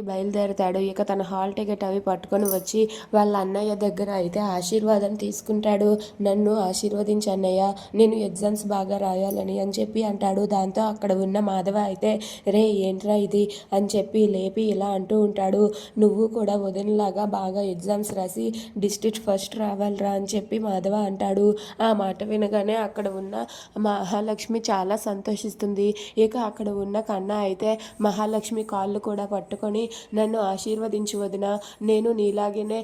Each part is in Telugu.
బయలుదేరతాడు. ఇక తన హాల్ టికెట్ అవి పట్టుకొని వచ్చి వాళ్ళ అన్నయ్య దగ్గర అయితే ఆశీర్వాదం తీసుకుంటాడు. నన్ను ఆశీర్వదించు అన్నయ్య, నేను ఎగ్జామ్స్ బాగా రాయాలని అని చెప్పి అంటాడు. దాంతో అక్కడ ఉన్న మాధవ అయితే రే ఏంట్రా ఇది అని చెప్పి లేపి ఇలా అంటూ ఉంటాడు, నువ్వు కూడా వదినలాగా బాగా ఎగ్జామ్స్ రాసి డిస్ట్రిక్ట్ ఫస్ట్ రావాలిరా అని చెప్పి మాధవ అంటాడు. ఆ మాట వినగానే అక్కడ ఉన్న మహాలక్ష్మి చాలా సంతోషిస్తుంది. ఇక అక్కడ ఉన్న కన్నా అయితే మహాలక్ష్మి కాళ్ళు కూడా పట్టుకొని నన్ను ఆశీర్వదించు వదిన, నేను నీలాగనే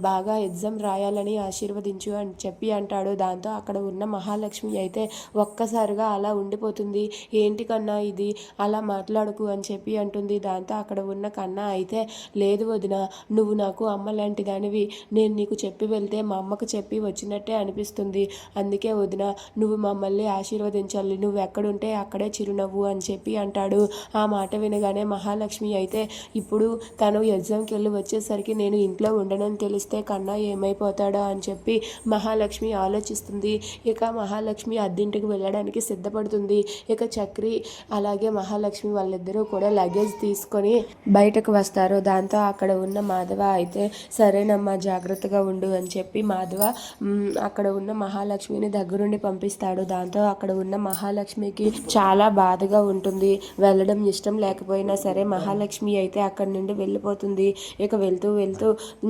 బాగా ఎగ్జామ్ రాయాలని ఆశీర్వదించు అని చెప్పి అంటాడు. దాంతో అక్కడ ఉన్న మహాలక్ష్మి అయితే ఒక్కసారిగా అలా ఉండిపోతుంది. ఏంటి కన్నా ఇది, అలా మాట్లాడుకు అని చెప్పి అంటుంది. దాంతో అక్కడ ఉన్న కన్నా అయితే లేదు వదిన, నువ్వు నాకు అమ్మ లాంటి దానివి, నేను నీకు చెప్పి వెళ్తే మా అమ్మకు చెప్పి వచ్చినట్టే అనిపిస్తుంది. అందుకే వదిన, నువ్వు మమ్మల్ని ఆశీర్వదించాలి, నువ్వు ఎక్కడుంటే అక్కడే చిరునవ్వు అని చెప్పి అంటాడు. ఆ మాట వినగానే మహాలక్ష్మి అయితే ఇప్పుడు తను ఎగ్జామ్కి వెళ్ళి వచ్చేసరికి నేను ఇంట్లో ఉండనని తెలిస్తే కన్నా ఏమైపోతాడో అని చెప్పి మహాలక్ష్మి ఆలోచిస్తుంది. ఇక మహాలక్ష్మి అద్దింటికి వెళ్ళడానికి సిద్ధపడుతుంది. ఇక చక్రి అలాగే మహాలక్ష్మి వాళ్ళిద్దరూ కూడా లగేజ్ తీసుకొని బయటకు వస్తారు. దాంతో అక్కడ ఉన్న మాధవ అయితే సరేనమ్మా జాగ్రత్తగా ఉండు అని చెప్పి మాధవ అక్కడ ఉన్న మహాలక్ష్మిని దగ్గరుండి పంపిస్తాడు. దాంతో అక్కడ ఉన్న మహాలక్ష్మికి చాలా బాధగా ఉంటుంది. వెళ్ళడం ఇష్టం లేకపోయినా సరే మహాలక్ష్మి అయితే అక్కడి నుండి వెళ్ళిపోతుంది. ఇక వెళ్తూ వెళ్తూ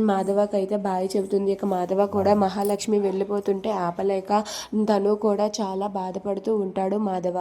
మాధవకి అయితే బాయ్ చెబుతుంది. ఇక మాధవ కూడా మహాలక్ష్మి వెళ్ళిపోతుంటే ఆపలేక తను కూడా చాలా బాధపడుతూ ఉంటాడు మాధవ.